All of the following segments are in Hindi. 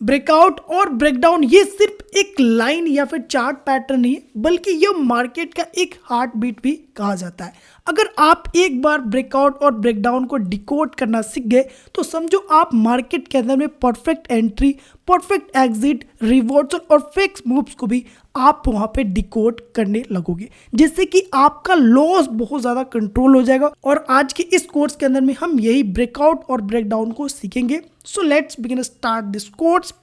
ब्रेकआउट और ब्रेकडाउन ये सिर्फ एक लाइन या फिर चार्ट पैटर्न नहीं है, बल्कि यह मार्केट का एक हार्ट बीट भी कहा जाता है। अगर आप एक बार ब्रेकआउट और ब्रेकडाउन को डिकोड करना सीख गए तो समझो आप मार्केट के अंदर में perfect entry, perfect exit, reversal और फिक्स मूव्स को भी आप वहां पे डिकोड करने लगोगे, जिससे कि आपका लॉस बहुत ज्यादा कंट्रोल हो जाएगा। और आज के इस कोर्स के अंदर में हम यही ब्रेकआउट और ब्रेकडाउन को सीखेंगे। So let's begin start this course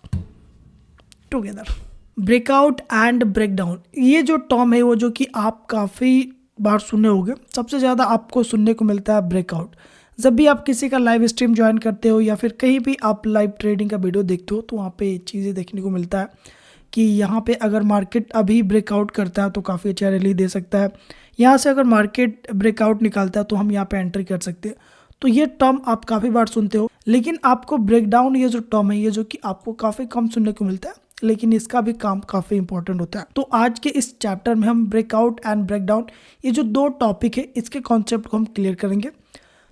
together. Breakout and breakdown ये जो टर्म है वो जो कि आप काफी बार सुने होंगे। सबसे ज़्यादा आपको सुनने को मिलता है ब्रेकआउट। जब भी आप किसी का लाइव स्ट्रीम ज्वाइन करते हो या फिर कहीं भी आप लाइव ट्रेडिंग का वीडियो देखते हो तो वहाँ पे चीज़ें देखने को मिलता है कि यहाँ पे अगर मार्केट अभी ब्रेकआउट करता है तो काफ़ी अच्छा रैली दे सकता है। यहाँ से अगर मार्केट ब्रेकआउट निकालता है तो हम यहाँ पे एंट्री कर सकते हैं। तो ये टर्म आप काफ़ी बार सुनते हो, लेकिन आपको ब्रेकडाउन ये जो टर्म है ये जो कि आपको काफ़ी कम सुनने को मिलता है, लेकिन इसका भी काम काफ़ी इंपॉर्टेंट होता है। तो आज के इस चैप्टर में हम ब्रेकआउट एंड ब्रेकडाउन ये जो दो टॉपिक है इसके कॉन्सेप्ट को हम क्लियर करेंगे।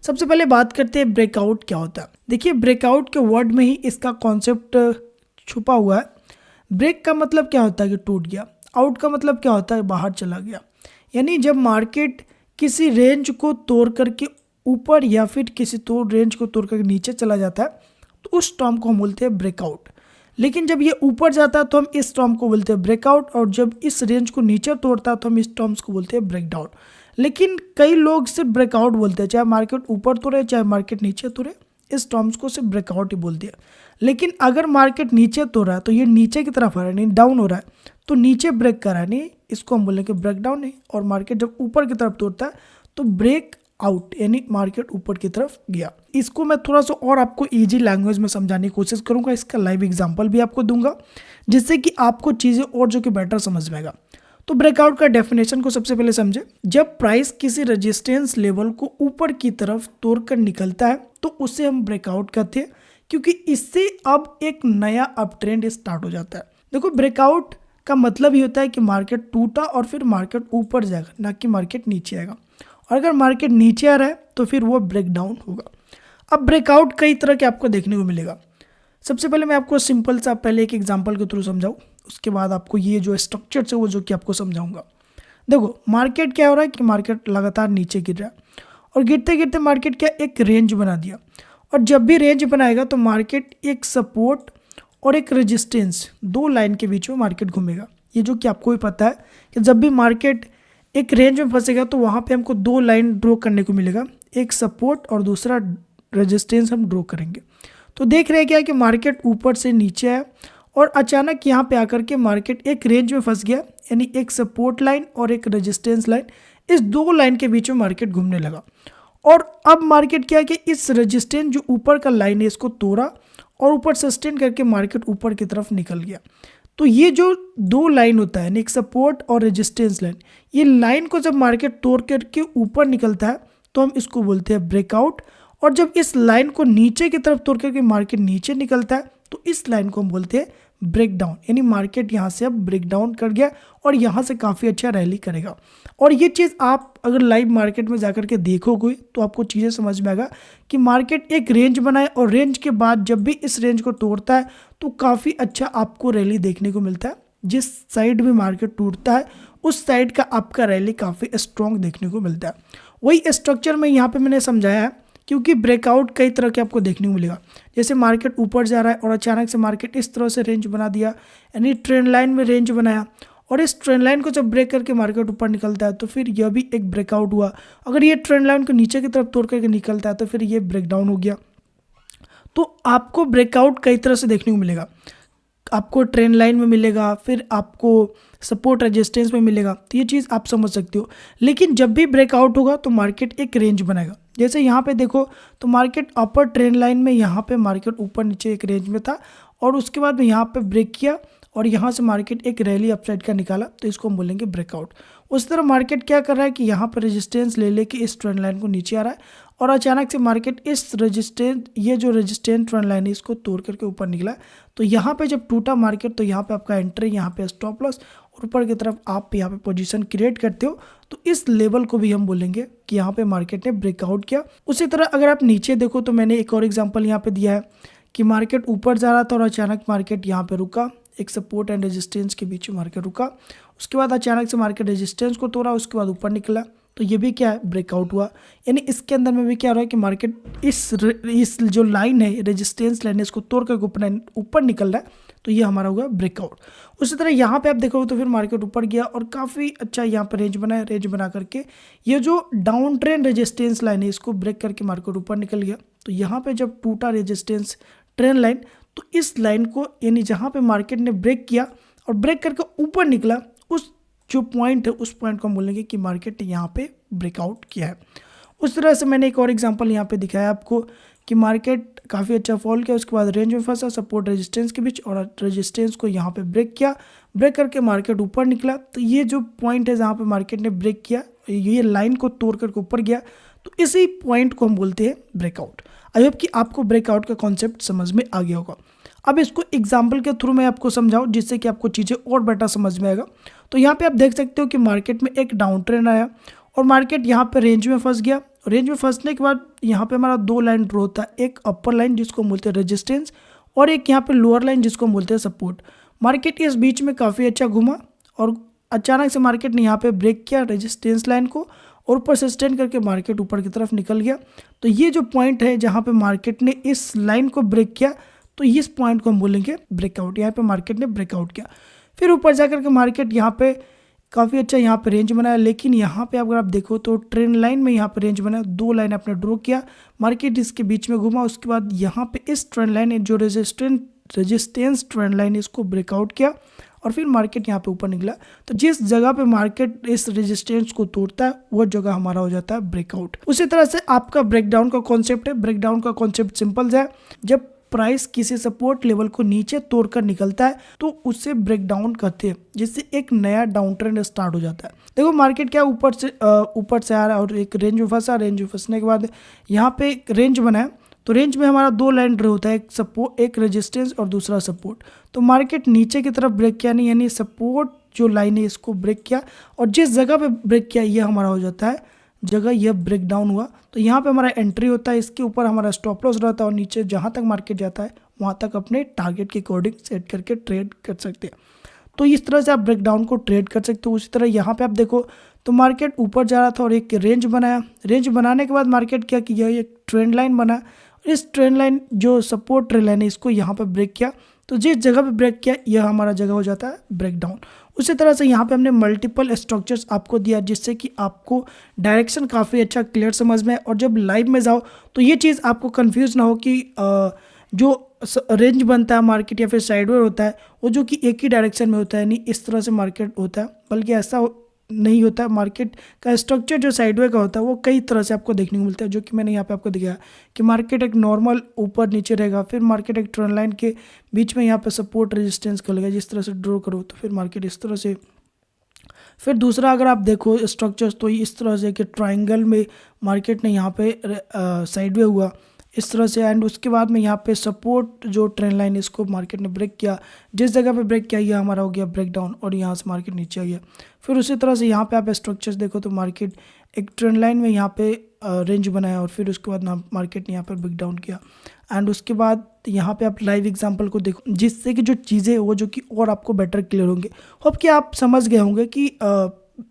सबसे पहले बात करते हैं ब्रेकआउट क्या होता है। देखिए, ब्रेकआउट के वर्ड में ही इसका कॉन्सेप्ट छुपा हुआ है। ब्रेक का मतलब क्या होता है कि टूट गया, आउट का मतलब क्या होता है बाहर चला गया। यानी जब मार्केट किसी रेंज को तोड़ करके ऊपर या फिर किसी रेंज को तोड़ करके नीचे चला जाता है तो उस टर्म को हम बोलते हैं ब्रेकआउट। लेकिन जब ये ऊपर जाता है तो हम इस टर्म को बोलते हैं ब्रेकआउट, और जब इस रेंज को नीचे तोड़ता है तो हम इस टर्म्स को बोलते हैं ब्रेकडाउन। लेकिन कई लोग सिर्फ ब्रेकआउट बोलते हैं, चाहे मार्केट ऊपर तोड़े चाहे मार्केट नीचे तोड़े, इस टर्म्स को सिर्फ ब्रेकआउट ही बोलते हैं। लेकिन अगर मार्केट नीचे तोड़ रहा है तो ये नीचे की तरफ आ रहा है, नहीं डाउन हो रहा है, तो नीचे ब्रेक कर रहा है, नहीं इसको हम बोलेंगे ब्रेकडाउन है। और मार्केट जब ऊपर की तरफ तोड़ता है तो ब्रेक आउट, यानी मार्केट ऊपर की तरफ गया। इसको मैं थोड़ा सा और आपको इजी लैंग्वेज में समझाने की कोशिश करूंगा। इसका लाइव एग्जांपल भी आपको दूंगा जिससे कि आपको चीजें और जो कि बेटर समझ में आएगा। तो ब्रेकआउट का डेफिनेशन को सबसे पहले समझे। जब प्राइस किसी रेजिस्टेंस लेवल को ऊपर की तरफ तोड़कर निकलता है तो उसे हम ब्रेकआउट कहते हैं, क्योंकि इससे अब एक नया अप ट्रेंड स्टार्ट हो जाता है। देखो, ब्रेकआउट का मतलब ही होता है कि मार्केट टूटा और फिर मार्केट ऊपर जाएगा, ना कि मार्केट नीचे आएगा। और अगर मार्केट नीचे आ रहा है तो फिर वो ब्रेकडाउन होगा। अब ब्रेकआउट कई तरह के आपको देखने को मिलेगा। सबसे पहले मैं आपको सिंपल सा पहले एक एग्जांपल के थ्रू समझाऊं, उसके बाद आपको ये जो स्ट्रक्चर है वो जो कि आपको समझाऊंगा। देखो, मार्केट क्या हो रहा है कि मार्केट लगातार नीचे गिर रहा है और गिरते गिरते मार्केट क्या एक रेंज बना दिया। और जब भी रेंज बनाएगा तो मार्केट एक सपोर्ट और एक रेजिस्टेंस, दो लाइन के बीच में मार्केट घूमेगा। ये जो कि आपको भी पता है कि जब भी मार्केट एक रेंज में फंसेगा तो वहाँ पे हमको दो लाइन ड्रॉ करने को मिलेगा, एक सपोर्ट और दूसरा रेजिस्टेंस हम ड्रॉ करेंगे। तो देख रहे हैं क्या कि मार्केट ऊपर से नीचे आया और अचानक यहाँ पे आकर के मार्केट एक रेंज में फंस गया, यानी एक सपोर्ट लाइन और एक रेजिस्टेंस लाइन, इस दो लाइन के बीच में मार्केट घूमने लगा। और अब मार्केट क्या है कि इस रेजिस्टेंस जो ऊपर का लाइन है इसको तोड़ा और ऊपर सस्टेन करके मार्केट ऊपर की तरफ निकल गया। तो ये जो दो लाइन होता है, एक सपोर्ट और रेजिस्टेंस लाइन, ये लाइन को जब मार्केट तोड़ करके ऊपर निकलता है तो हम इसको बोलते हैं ब्रेकआउट। और जब इस लाइन को नीचे की तरफ तोड़ करके मार्केट नीचे निकलता है तो इस लाइन को हम बोलते हैं ब्रेकडाउन, यानी मार्केट यहाँ से अब ब्रेकडाउन कर गया और यहाँ से काफ़ी अच्छा रैली करेगा। और ये चीज़ आप अगर लाइव मार्केट में जाकर के देखोगे तो आपको चीज़ें समझ में आएगा कि मार्केट एक रेंज बनाए और रेंज के बाद जब भी इस रेंज को तोड़ता है तो काफ़ी अच्छा आपको रैली देखने को मिलता है। जिस साइड भी मार्केट टूटता है उस साइड का आपका रैली काफ़ी स्ट्रॉन्ग देखने को मिलता है। वही स्ट्रक्चर में यहाँ पे मैंने समझाया है, क्योंकि ब्रेकआउट कई तरह के आपको देखने को मिलेगा। जैसे मार्केट ऊपर जा रहा है और अचानक से मार्केट इस तरह से रेंज बना दिया, यानी ट्रेंड लाइन में रेंज बनाया, और इस ट्रेंड लाइन को जब ब्रेक करके मार्केट ऊपर निकलता है तो फिर यह भी एक ब्रेकआउट हुआ। अगर ये ट्रेंड लाइन को नीचे की तरफ तोड़ करके निकलता है तो फिर ये ब्रेकडाउन हो गया। तो आपको ब्रेकआउट कई तरह से देखने को मिलेगा। आपको ट्रेंड लाइन में मिलेगा, फिर आपको सपोर्ट रेजिस्टेंस में मिलेगा, तो ये चीज़ आप समझ सकते हो। लेकिन जब भी ब्रेकआउट होगा तो मार्केट एक रेंज बनाएगा। जैसे यहाँ पे देखो तो मार्केट अपर ट्रेंड लाइन में यहाँ पे मार्केट ऊपर नीचे एक रेंज में था और उसके बाद में यहाँ पे ब्रेक किया और यहाँ से मार्केट एक रैली अपसाइड का निकाला, तो इसको हम बोलेंगे ब्रेकआउट। उस तरह मार्केट क्या कर रहा है कि यहाँ पर रेजिस्टेंस ले लेके इस ट्रेंड लाइन को नीचे आ रहा है और अचानक से मार्केट इस रेजिस्टेंस, ये जो रेजिस्टेंस ट्रेंड लाइन है इसको तोड़ करके ऊपर निकला। तो यहाँ पे जब टूटा मार्केट तो यहाँ पे आपका एंट्री, यहाँ पे स्टॉप लॉस और ऊपर की तरफ आप यहाँ पे पोजीशन क्रिएट करते हो, तो इस लेवल को भी हम बोलेंगे कि यहाँ पे मार्केट ने ब्रेकआउट किया। उसी तरह अगर आप नीचे देखो तो मैंने एक और एग्जांपल यहाँ पे दिया है कि मार्केट ऊपर जा रहा था और अचानक मार्केट यहाँ पे रुका, एक सपोर्ट एंड रेजिस्टेंस के बीच में मार्केट रुका, उसके बाद अचानक से मार्केट रेजिस्टेंस को तोड़ा, उसके बाद ऊपर निकला, तो ये भी क्या है, ब्रेकआउट हुआ। यानी इसके अंदर में भी क्या हो रहा है कि मार्केट इस जो लाइन है, रेजिस्टेंस लाइन है, इसको तोड़ कर ऊपर निकल रहा है, तो ये हमारा होगा ब्रेकआउट। उसी तरह यहाँ पे आप देखोगे तो फिर मार्केट ऊपर गया और काफ़ी अच्छा यहाँ पे रेंज बनाया, रेंज बना करके ये जो डाउन ट्रेंड रेजिस्टेंस लाइन है इसको ब्रेक करके मार्केट ऊपर निकल गया। तो यहाँ पे जब टूटा रेजिस्टेंस ट्रेंड लाइन, तो इस लाइन को यानी जहाँ पे मार्केट ने ब्रेक किया और ब्रेक करके ऊपर निकला, उस जो पॉइंट है उस पॉइंट को हम बोलेंगे कि मार्केट ने यहाँ पे ब्रेकआउट किया है। उस तरह से मैंने एक और एग्जांपल यहाँ पे दिखाया आपको कि मार्केट काफ़ी अच्छा फॉल किया, उसके बाद रेंज में फंसा सपोर्ट रेजिस्टेंस के बीच और रेजिस्टेंस को यहाँ पे ब्रेक किया, ब्रेक करके मार्केट ऊपर निकला। तो ये जो पॉइंट है जहाँ पे मार्केट ने ब्रेक किया, ये लाइन को तोड़ करके ऊपर गया, तो इसी पॉइंट को हम बोलते हैं ब्रेकआउट। आई होप कि आपको ब्रेकआउट का कॉन्सेप्ट समझ में आ गया होगा। अब इसको एग्जाम्पल के थ्रू मैं आपको समझाऊं जिससे कि आपको चीज़ें और बेटर समझ में आएगा। तो यहाँ पे आप देख सकते हो कि मार्केट में एक डाउन ट्रेंड आया और मार्केट यहाँ पे रेंज में फंस गया। रेंज में फंसने के बाद यहाँ पे हमारा दो लाइन ड्रॉ होता है, एक अपर लाइन जिसको हम बोलते हैं रेजिस्टेंस और एक यहाँ पे लोअर लाइन जिसको हम बोलते हैं सपोर्ट। मार्केट इस बीच में काफ़ी अच्छा घूमा और अचानक से मार्केट ने यहाँ पे ब्रेक किया रेजिस्टेंस लाइन को और ऊपर सस्टेन करके मार्केट ऊपर की तरफ निकल गया। तो ये जो पॉइंट है जहाँ पे मार्केट ने इस लाइन को ब्रेक किया, तो इस पॉइंट को हम बोलेंगे ब्रेकआउट। यहाँ पे मार्केट ने ब्रेकआउट किया, फिर ऊपर जाकर के मार्केट यहाँ पे काफ़ी अच्छा यहाँ पे रेंज बनाया, लेकिन यहाँ पे अगर आप देखो तो ट्रेंड लाइन में यहाँ पे रेंज बनाया, दो लाइन आपने ड्रॉ किया, मार्केट इसके बीच में घूमा, उसके बाद यहाँ पे इस ट्रेंड लाइन जो रेजिस्टेंस ट्रेंड लाइन इसको ब्रेकआउट किया और फिर मार्केट यहाँ पे ऊपर निकला। तो जिस जगह पे मार्केट इस रेजिस्टेंस को तोड़ता है वो जगह हमारा हो जाता है ब्रेकआउट। उसी तरह से आपका ब्रेकडाउन का कॉन्सेप्ट है। ब्रेकडाउन का कॉन्सेप्ट सिंपल है, जब प्राइस किसी सपोर्ट लेवल को नीचे तोड़कर निकलता है तो उससे ब्रेकडाउन कहते हैं, जिससे एक नया डाउन ट्रेंड स्टार्ट हो जाता है। देखो मार्केट क्या ऊपर से आ रहा है और एक रेंज में फंसा, रेंज में फंसने के बाद यहाँ पे एक रेंज बनाया, तो रेंज में हमारा दो लाइन ड्रॉ होता है, एक सपोर्ट, एक रेजिस्टेंस और दूसरा सपोर्ट। तो मार्केट नीचे की तरफ ब्रेक किया नहीं, यानी सपोर्ट जो लाइन है इसको ब्रेक किया और जिस जगह पे ब्रेक किया ये हमारा हो जाता है जगह, यह ब्रेक डाउन हुआ। तो यहाँ पे हमारा एंट्री होता है, इसके ऊपर हमारा स्टॉप लॉस रहता है और नीचे जहाँ तक मार्केट जाता है वहाँ तक अपने टारगेट के अकॉर्डिंग सेट करके ट्रेड कर सकते हैं। तो इस तरह से आप ब्रेकडाउन को ट्रेड कर सकते हो। उसी तरह यहाँ पे आप देखो तो मार्केट ऊपर जा रहा था और एक रेंज बनाया, रेंज बनाने के बाद मार्केट क्या किया, एक ट्रेंड लाइन बना, इस ट्रेंड लाइन जो सपोर्ट ट्रेंड लाइन है इसको यहाँ पर ब्रेक किया, तो जिस जगह पे ब्रेक किया यह हमारा जगह हो जाता है ब्रेकडाउन। उसी तरह से यहाँ पे हमने मल्टीपल स्ट्रक्चर्स आपको दिया जिससे कि आपको डायरेक्शन काफ़ी अच्छा क्लियर समझ में, और जब लाइव में जाओ तो ये चीज़ आपको कंफ्यूज ना हो कि जो रेंज बनता है मार्केट या फिर साइडवेयर होता है वो जो कि एक ही डायरेक्शन में होता है, नहीं इस तरह से मार्केट होता है, बल्कि ऐसा नहीं होता है। मार्केट का स्ट्रक्चर जो साइडवे का होता है वो कई तरह से आपको देखने को मिलता है, जो कि मैंने यहाँ पे आपको दिखाया कि मार्केट एक नॉर्मल ऊपर नीचे रहेगा, फिर मार्केट एक ट्रेंड लाइन के बीच में यहाँ पे सपोर्ट रेजिस्टेंस कर लेगा, जिस तरह से ड्रॉ करो तो फिर मार्केट इस तरह से। फिर दूसरा अगर आप देखो स्ट्रक्चर्स तो इस तरह से कि ट्राइंगल में मार्केट ने यहाँ पे साइडवे हुआ इस तरह से, एंड उसके बाद में यहाँ पे सपोर्ट जो ट्रेंड लाइन इसको मार्केट ने ब्रेक किया, जिस जगह पे ब्रेक किया ये हमारा हो गया ब्रेक डाउन और यहाँ से मार्केट नीचे आ गया। फिर उसी तरह से यहाँ पे आप स्ट्रक्चर्स देखो तो मार्केट एक ट्रेंड लाइन में यहाँ पे रेंज बनाया और फिर उसके बाद मार्केट ने यहाँ पर ब्रेक डाउन किया, एंड उसके बाद यहाँ पे आप लाइव एग्जांपल को देखो जिससे कि जो चीज़ें वो जो कि और आपको बेटर क्लियर होंगे। होप कि आप समझ गए होंगे कि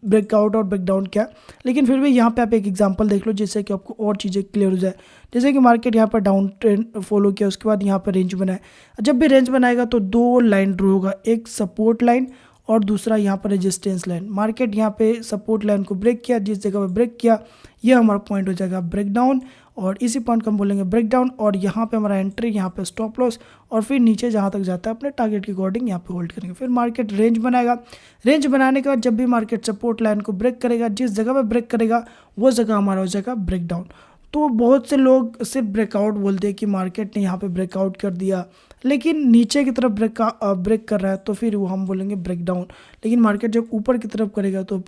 ब्रेकआउट और ब्रेकडाउन क्या, लेकिन फिर भी यहाँ पे आप एक एग्जांपल देख लो जिससे कि आपको और चीज़ें क्लियर हो जाए। जैसे कि मार्केट यहाँ पर डाउन ट्रेंड फॉलो किया, उसके बाद यहाँ पर रेंज बनाए, जब भी रेंज बनाएगा तो दो लाइन ड्रॉ होगा, एक सपोर्ट लाइन और दूसरा यहाँ पर रेजिस्टेंस लाइन। मार्केट यहाँ पे सपोर्ट लाइन को ब्रेक किया, जिस जगह पे ब्रेक किया यह हमारा पॉइंट हो जाएगा ब्रेकडाउन, और इसी पॉइंट को हम बोलेंगे ब्रेकडाउन, और यहाँ पे हमारा एंट्री, यहाँ पे स्टॉप लॉस, और फिर नीचे जहाँ तक जाता है अपने टारगेट के अकॉर्डिंग यहाँ पे होल्ड करेंगे। फिर मार्केट रेंज बनाएगा, रेंज बनाने के बाद जब भी मार्केट सपोर्ट लाइन को ब्रेक करेगा, जिस जगह पे ब्रेक करेगा वो जगह हमारा हो जाएगा ब्रेकडाउन। तो बहुत से लोग सिर्फ ब्रेकआउट बोलते हैं कि मार्केट ने यहाँ पे ब्रेकआउट कर दिया, लेकिन नीचे की तरफ ब्रेक कर रहा है तो फिर वो हम बोलेंगे ब्रेकडाउन। लेकिन मार्केट जब ऊपर की तरफ करेगा तो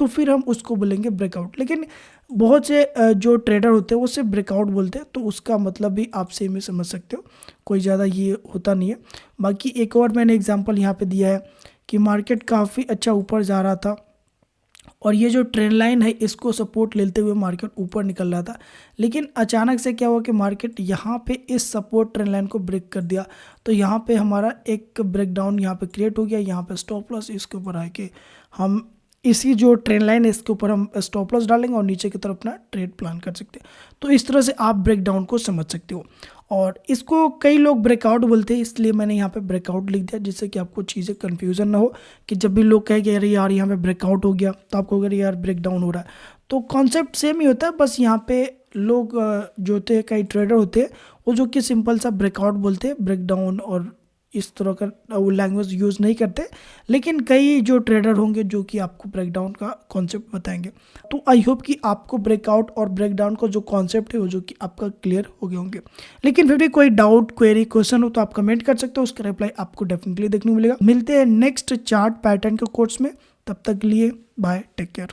फिर हम उसको बोलेंगे ब्रेकआउट। लेकिन बहुत से जो ट्रेडर होते हैं वो सिर्फ ब्रेकआउट बोलते हैं, तो उसका मतलब भी आप सेम ही समझ सकते हो, कोई ज़्यादा ये होता नहीं है। बाकी एक और मैंने एग्जाम्पल यहाँ पे दिया है कि मार्केट काफ़ी अच्छा ऊपर जा रहा था और ये जो ट्रेंड लाइन है इसको सपोर्ट लेते हुए मार्केट ऊपर निकल रहा था, लेकिन अचानक से क्या हुआ कि मार्केट यहाँ पे इस सपोर्ट ट्रेंड लाइन को ब्रेक कर दिया। तो यहाँ पे हमारा एक ब्रेकडाउन यहाँ पे क्रिएट हो गया। यहाँ पे स्टॉप लॉस इसके ऊपर आके हम इसी जो ट्रेंड लाइन है इसके ऊपर हम स्टॉप लॉस डालेंगे और नीचे की तरफ अपना ट्रेड प्लान कर सकते हैं। तो इस तरह से आप ब्रेकडाउन को समझ सकते हो, और इसको कई लोग ब्रेकआउट बोलते हैं, इसलिए मैंने यहाँ पे ब्रेकआउट लिख दिया जिससे कि आपको चीज़ें कन्फ्यूज़न ना हो कि जब भी लोग कहें कि अरे यार यहाँ पे ब्रेकआउट हो गया तो आपको अगर यार ब्रेकडाउन हो रहा है। तो कॉन्सेप्ट सेम ही होता है, बस यहाँ पे लोग जो होते हैं कई ट्रेडर होते हैं वो जो कि सिंपल सा ब्रेकआउट बोलते हैं, ब्रेकडाउन और इस तरह का वो लैंग्वेज यूज़ नहीं करते। लेकिन कई जो ट्रेडर होंगे जो कि आपको ब्रेकडाउन का कॉन्सेप्ट बताएंगे। तो आई होप कि आपको ब्रेकआउट और ब्रेकडाउन का जो कॉन्सेप्ट है वो जो कि आपका क्लियर हो गए होंगे। लेकिन फिर भी कोई डाउट, क्वेरी, क्वेश्चन हो तो आप कमेंट कर सकते हो, उसका रिप्लाई आपको डेफिनेटली देखने को मिलेगा। मिलते हैं नेक्स्ट चार्ट पैटर्न के कोर्स में, तब तक के लिए बाय, टेक केयर।